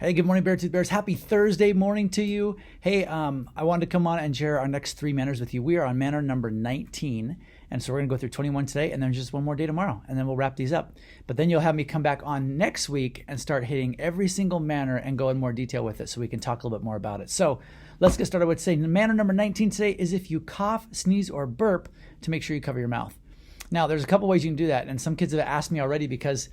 Hey, good morning, Beartooth Bears. Happy Thursday morning to you. Hey, I wanted to come on and share our next 3 manners with you. We are on manner number 19, and so we're going to go through 21 today, and then just one more day tomorrow, and then we'll wrap these up. But then you'll have me come back on next week and start hitting every single manner and go in more detail with it so we can talk a little bit more about it. So let's get started with saying manner number 19 today is if you cough, sneeze, or burp, to make sure you cover your mouth. Now, there's a couple ways you can do that, and some kids have asked me already because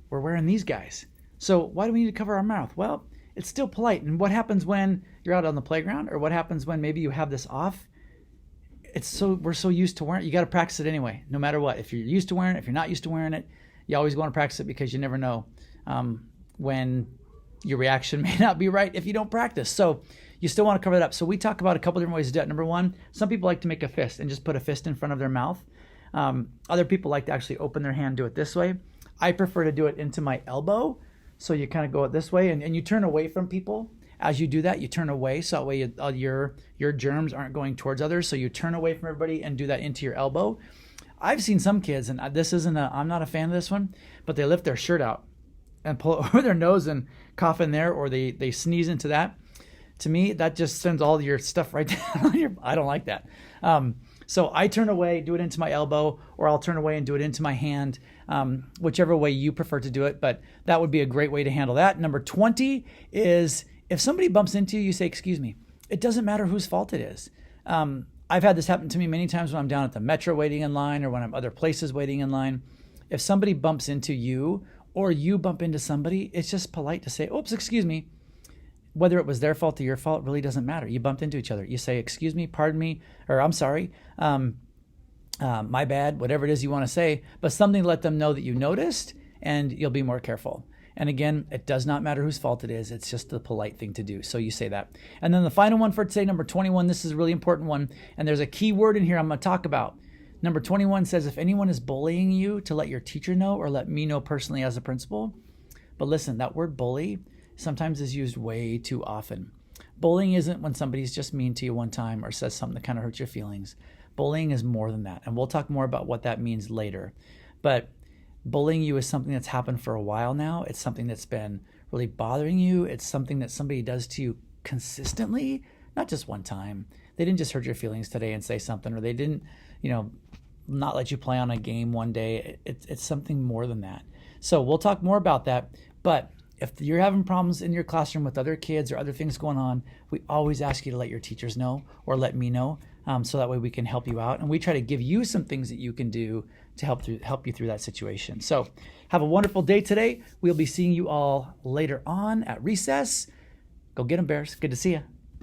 we're wearing these guys. So why do we need to cover our mouth? Well, it's still polite. And what happens when you're out on the playground, or what happens when maybe you have this off? We're so used to wearing it. You got to practice it anyway, no matter what. If you're used to wearing it, if you're not used to wearing it, you always want to practice it because you never know when your reaction may not be right if you don't practice. So you still want to cover it up. So we talk about a couple different ways to do it. Number one, some people like to make a fist and just put a fist in front of their mouth. Other people like to actually open their hand, do it this way. I prefer to do it into my elbow. So you kind of go this way, and you turn away from people. As you do that, you turn away, so that way your germs aren't going towards others. So you turn away from everybody and do that into your elbow. I've seen some kids, and I'm not a fan of this one, but they lift their shirt out and pull it over their nose and cough in there, or they sneeze into that. To me, that just sends all your stuff right down on your. I don't like that. So I turn away, do it into my elbow, or I'll turn away and do it into my hand, whichever way you prefer to do it. But that would be a great way to handle that. Number 20 is if somebody bumps into you, you say, "Excuse me." It doesn't matter whose fault it is. I've had this happen to me many times when I'm down at the metro waiting in line, or when I'm other places waiting in line. If somebody bumps into you, or you bump into somebody, it's just polite to say, "Oops, excuse me." Whether it was their fault or your fault really doesn't matter. You bumped into each other. You say, "Excuse me, pardon me," or "I'm sorry, my bad," whatever it is you want to say, but something to let them know that you noticed, and you'll be more careful. And again, it does not matter whose fault it is. It's just the polite thing to do. So you say that. And then the final one for today, number 21, this is a really important one. And there's a key word in here I'm going to talk about. Number 21 says, if anyone is bullying you, to let your teacher know or let me know personally as a principal. But listen, that word bully sometimes is used way too often. Bullying isn't when somebody's just mean to you one time or says something that kind of hurts your feelings. Bullying is more than that. And we'll talk more about what that means later. But bullying you is something that's happened for a while now. It's something that's been really bothering you. It's something that somebody does to you consistently, not just one time. They didn't just hurt your feelings today and say something, or they didn't, not let you play on a game one day. It's something more than that. So we'll talk more about that. But if you're having problems in your classroom with other kids or other things going on, we always ask you to let your teachers know or let me know, so that way we can help you out. And we try to give you some things that you can do to help you through that situation. So have a wonderful day today. We'll be seeing you all later on at recess. Go get them, Bears. Good to see you.